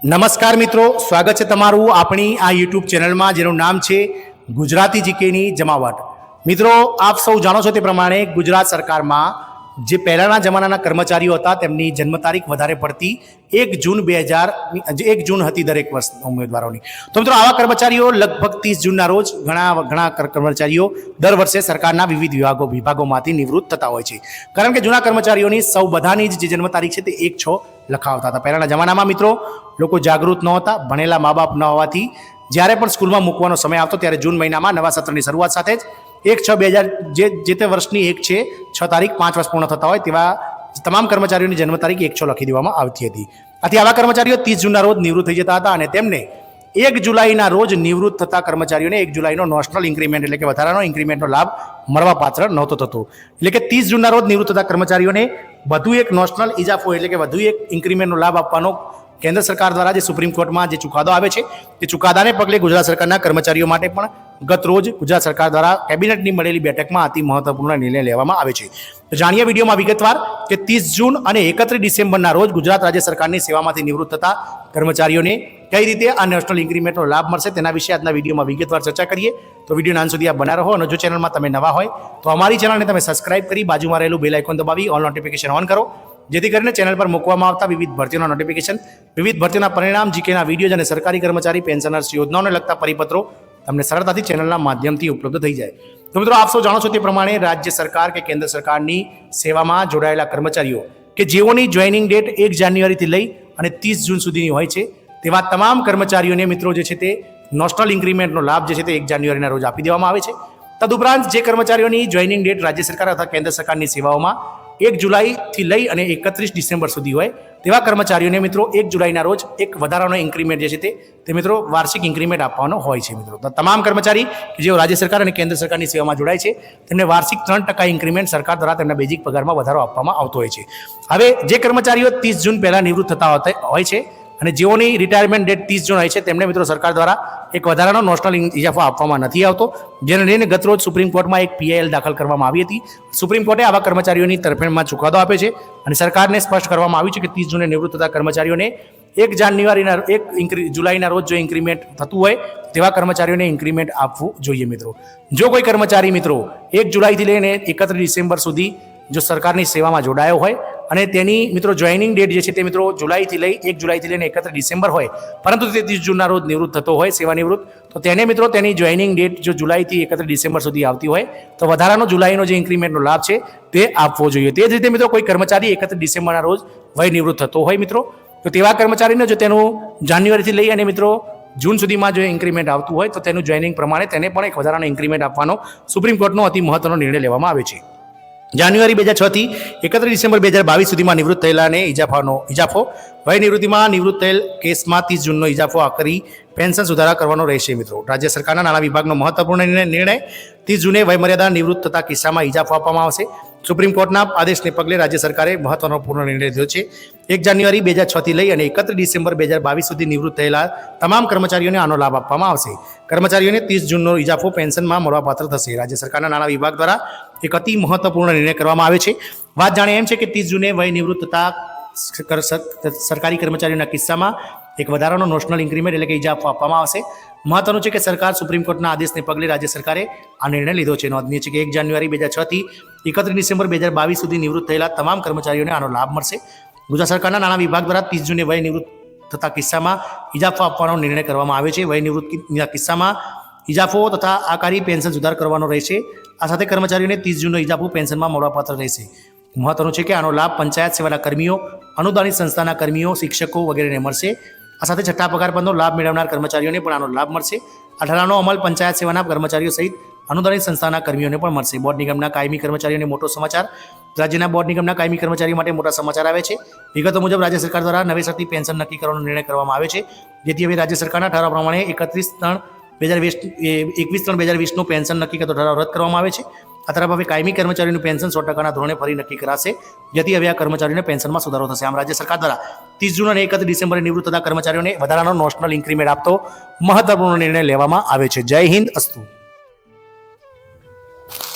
નમસ્કાર મિત્રો, સ્વાગત છે તમારું આપણી આ યુટ્યુબ ચેનલમાં જેનું નામ છે ગુજરાતી જીકેની જમાવટ. મિત્રો, આપ સૌ જાણો છો તે પ્રમાણે ગુજરાત સરકારમાં જે પહેલાંના જમાનાના કર્મચારીઓ હતા તેમની જન્મ તારીખ વધારે પડતી 1 જૂન 1 જૂન હતી દરેક વર્ષ ઉમેદવારોની. તો મિત્રો, આવા કર્મચારીઓ લગભગ 30 જૂનના રોજ ઘણા કર્મચારીઓ દર વર્ષે સરકારના વિવિધ વિભાગોમાંથી નિવૃત્ત થતા હોય છે. કારણ કે જૂના કર્મચારીઓની બધાની જે જન્મ તારીખ છે તે 1/6 લખાવતા હતા. પહેલાંના જમાનામાં મિત્રો લોકો જાગૃત નહોતા, ભણેલા મા બાપ ન હોવાથી જ્યારે પણ સ્કૂલમાં મૂકવાનો સમય આવતો ત્યારે જૂન મહિનામાં નવા સત્રની શરૂઆત સાથે જ 1/6/2000 જે તે વર્ષની 1 છે 6 તારીખ 5 વર્ષ પૂર્ણ થતા હોય તેવા તમામ કર્મચારીઓની જન્મ તારીખ 1/6 લખી દેવામાં આવતી હતી. આથી આવા કર્મચારીઓ 30 જૂનના રોજ નિવૃત્ત થઈ જતા હતા અને તેમને 1 જુલાઈના રોજ નિવૃત્ત થતા કર્મચારીઓને 1 જુલાઈનો નેશનલ ઇન્ક્રીમેન્ટ એટલે કે વધારાનો ઇન્ક્રીમેન્ટનો લાભ મળવા પાત્ર નહોતો થતો. એટલે કે 30 જૂનના રોજ નિવૃત્ત થતા કર્મચારીઓને વધુ એક નેશનલ ઇજાફો એટલે કે વધુ એક ઇન્ક્રીમેન્ટનો લાભ આપવાનો કેન્દ્ર સરકાર દ્વારા જે સુપ્રીમ કોર્ટમાં જે ચુકાદો આવે છે તે ચુકાદાને પગલે ગુજરાત સરકારના કર્મચારીઓ માટે પણ ગત રોજ ગુજરાત સરકાર દ્વારા કેબિનેટની મળેલી બેઠકમાં અતિ મહત્વપૂર્ણ નિર્ણય લેવામાં આવે છે. તો જાણીએ વિડીયોમાં વિગતવાર કે 30 જૂન અને 31 ડિસેમ્બરના રોજ ગુજરાત રાજ્ય સરકારની સેવામાંથી નિવૃત્ત થતા કર્મચારીઓને કઈ રીતે આ નેશનલ ઇન્ક્રીમેન્ટનો લાભ મળશે તેના વિશે આજના વિડીયોમાં વિગતવાર ચર્ચા કરીએ. તો વિડીયોના અંત સુધી આપ બના રહો અને જો ચેનલમાં તમે નવા હોય તો અમારી ચેનલને તમે સબસ્ક્રાઇબ કરી બાજુમાં રહેલું બેલ આઇકોન દબાવી ઓલ નોટિફિકેશન ઓન કરો, જેથી કરીને ચેનલ પર મૂકવામાં આવતા વિવિધ ભરતીઓના નોટિફિકેશન, વિવિધ ભરતીઓના પરિણામ, જીકેના વિડીયોઝ અને સરકારી કર્મચારી પેન્શનર્સ યોજનાઓને લગતા પરિપત્રો તમને સરળતાથી ચેનલના માધ્યમથી ઉપલબ્ધ થઈ જાય. તો મિત્રો, આપ સૌ જાણો છો તે પ્રમાણે રાજ્ય સરકાર કે કેન્દ્ર સરકારની સેવામાં જોડાયેલા કર્મચારીઓ કે જેઓની જોઈનિંગ ડેટ 1 જાન્યુઆરીથી લઈ અને 30 જૂન સુધીની હોય છે તેવા તમામ કર્મચારીઓને મિત્રો જે છે તે નેશનલ ઇન્ક્રીમેન્ટનો લાભ જે છે તે 1 જાન્યુઆરીના રોજ આપી દેવામાં આવે છે. તદુપરાંત જે કર્મચારીઓની જોઈનિંગ ડેટ રાજ્ય સરકાર અથવા કેન્દ્ર સરકારની સેવાઓમાં 1 જુલાઈથી લઈ અને 31 ડિસેમ્બર સુધી હોય તેવા કર્મચારીઓને મિત્રો 1 જુલાઈના રોજ એક વધારાનો ઇન્ક્રીમેન્ટ જે છે તે મિત્રો વાર્ષિક ઇન્ક્રીમેન્ટ આપવાનો હોય છે. મિત્રો, તો તમામ કર્મચારી કે જેઓ રાજ્ય સરકાર અને કેન્દ્ર સરકારની સેવામાં જોડાય છે તેમને વાર્ષિક 3% ઇન્ક્રીમેન્ટ સરકાર દ્વારા તેમના બેઝિક પગારમાં વધારો આપવામાં આવતો હોય છે. હવે જે કર્મચારીઓ 30 જૂન પહેલાં નિવૃત્ત થતા હોય છે અને જેઓની રિટાયરમેન્ટ ડેટ 30 જૂન હોય છે તેમને મિત્રો સરકાર દ્વારા એક વધારાનો નેશનલ ઇજાફો આપવામાં નથી આવતો, જેને લઈને ગતરોજ સુપ્રીમ કોર્ટમાં એક PIL દાખલ કરવામાં આવી હતી. સુપ્રીમ કોર્ટે આવા કર્મચારીઓની તરફેણમાં ચુકાદો આપ્યો છે અને સરકારને સ્પષ્ટ કરવામાં આવ્યું છે કે 30 જૂને નિવૃત્ત થતા કર્મચારીઓને 1 જુલાઈના રોજ જો ઇન્ક્રીમેન્ટ થતું હોય તેવા કર્મચારીઓને ઇન્ક્રીમેન્ટ આપવું જોઈએ. મિત્રો, જો કોઈ કર્મચારી મિત્રો 1 જુલાઈથી લઈને 31 ડિસેમ્બર સુધી જો સરકારની સેવામાં જોડાયો હોય અને તેની મિત્રો જોઈનિંગ ડેટ જે છે તે મિત્રો 1 જુલાઈથી લઈને 31 ડિસેમ્બર હોય પરંતુ તે 30 જૂનના રોજ નિવૃત્ત થતો હોય સેવા નિવૃત્ત, તો તેને મિત્રો તેની જોઈનિંગ ડેટ જો જુલાઈથી 31 ડિસેમ્બર સુધી આવતી હોય તો વધારાનો જુલાઈનો જે ઇન્ક્રીમેન્ટનો લાભ છે તે આપવો જોઈએ. તે જ રીતે મિત્રો કોઈ કર્મચારી 31 ડિસેમ્બરના રોજ વય નિવૃત્ત થતો હોય મિત્રો તો તેવા કર્મચારીને જો તેનું જાન્યુઆરીથી લઈ અને મિત્રો જૂન સુધીમાં જો ઇન્ક્રીમેન્ટ આવતું હોય તો તેનું જોઈનિંગ પ્રમાણે તેને પણ એક વધારાનો ઇન્ક્રીમેન્ટ આપવાનો સુપ્રીમ કોર્ટનો અતિ મહત્વનો નિર્ણય લેવામાં આવે છે. જાન્યુઆરી 2006 થી 31 ડિસેમ્બર 2022 સુધીમાં નિવૃત્ત થયેલાને ઇજાફો વય નિવૃત્તિમાં નિવૃત્ત થયેલ કેસમાં 30 જૂનનો ઇજાફો આકરી પેન્શન સુધારા કરવાનો રહેશે. મિત્રો, રાજ્ય સરકારના નાણાં વિભાગનો મહત્વપૂર્ણ નિર્ણય 30 જૂને વયમર્યાદા નિવૃત્ત થતા કિસ્સામાં ઇજાફો આપવામાં આવશે. સુપ્રીમ કોર્ટના આદેશને પગલે રાજ્ય સરકારે મહત્વનો પૂર્ણ નિર્ણય લીધો છે. 1 જાન્યુઆરી 2006 થી લઈ અને 31 ડિસેમ્બર 2022 સુધી નિવૃત્ત થયેલા તમામ કર્મચારીઓને આનો લાભ આપવામાં આવશે. કર્મચારીઓને 30 જૂનનો ઇજાફો પેન્શનમાં મળવાપાત્ર થશે. રાજ્ય સરકારના નાણાં વિભાગ દ્વારા એક અતિ મહત્વપૂર્ણ નિર્ણય કરવામાં આવે છે. વાત જાણે એમ છે કે 30 જૂને વય નિવૃત્ત થતા સરકારી કર્મચારીઓના કિસ્સામાં એક વધારાનો નેશનલ ઇન્ક્રીમેન્ટ એટલે કે ઇજાફો આપવામાં આવશે. મહત્વનું છે કે સરકાર સુપ્રીમ કોર્ટના આદેશને પગલે રાજ્ય સરકારે આ નિર્ણય લીધો છે. નોંધનીય છે કે 1 જાન્યુઆરી 2006 થી 31 ડિસેમ્બર 2022 સુધી નિવૃત્ત થયેલા તમામ કર્મચારીઓને આનો લાભ મળશે. ગુજરાત સરકારના નાણાં વિભાગ દ્વારા 30 જૂને વય નિવૃત્ત થતા કિસ્સામાં ઇજાફો આપવાનો નિર્ણય કરવામાં આવ્યો છે. વય નિવૃત્તિના કિસ્સામાં ઇજાફો તથા આકારી પેન્શન સુધાર કરવાનો રહેશે. આ સાથે કર્મચારીઓને 30 જૂનનો ઇજાફો પેન્શનમાં મળવાપાત્ર રહેશે. મહત્વનું છે કે આનો લાભ પંચાયત સેવાના કર્મીઓ, અનુદાનિત સંસ્થાના કર્મીઓ, શિક્ષકો વગેરેને મળશે. આ સાથે છઠ્ઠા પગાર પંચનો લાભ મેળવનાર કર્મચારીઓને પણ આનો લાભ મળશે. આ ઠરાવનો અમલ પંચાયત સેવાના કર્મચારીઓ સહિત અનુદાનિત સંસ્થાના કર્મીઓને પણ મળશે. બોર્ડ નિગમના કાયમી કર્મચારીઓને મોટો સમાચાર. રાજ્યના બોર્ડ નિગમના કાયમી કર્મચારીઓ માટે મોટા સમાચાર આવે છે. વિગતો મુજબ રાજ્ય સરકાર દ્વારા નવેસરથી પેન્શન નક્કી કરવાનો નિર્ણય કરવામાં આવે છે, જેથી હવે રાજ્ય સરકારના ઠરાવ પ્રમાણે 21/3/2020નું પેન્શન નક્કી કરતો ઠરાવ રદ કરવામાં આવે છે. આ તરફ હવે કાયમી કર્મચારીનું પેન્શન 100%ના ધોરણે ફરી નક્કી કરાશે, જેથી હવે આ કર્મચારીઓને પેન્શનમાં સુધારો થશે. આમ રાજ્ય સરકાર દ્વારા 30 જૂન અને 31 ડિસેમ્બરે નિવૃત્ત થતા કર્મચારીઓને વધારાનો નેશનલ ઇન્ક્રીમેન્ટ આપતો મહત્વપૂર્ણ નિર્ણય લેવામાં આવે છે. જય હિન્દ, અસ્તુ.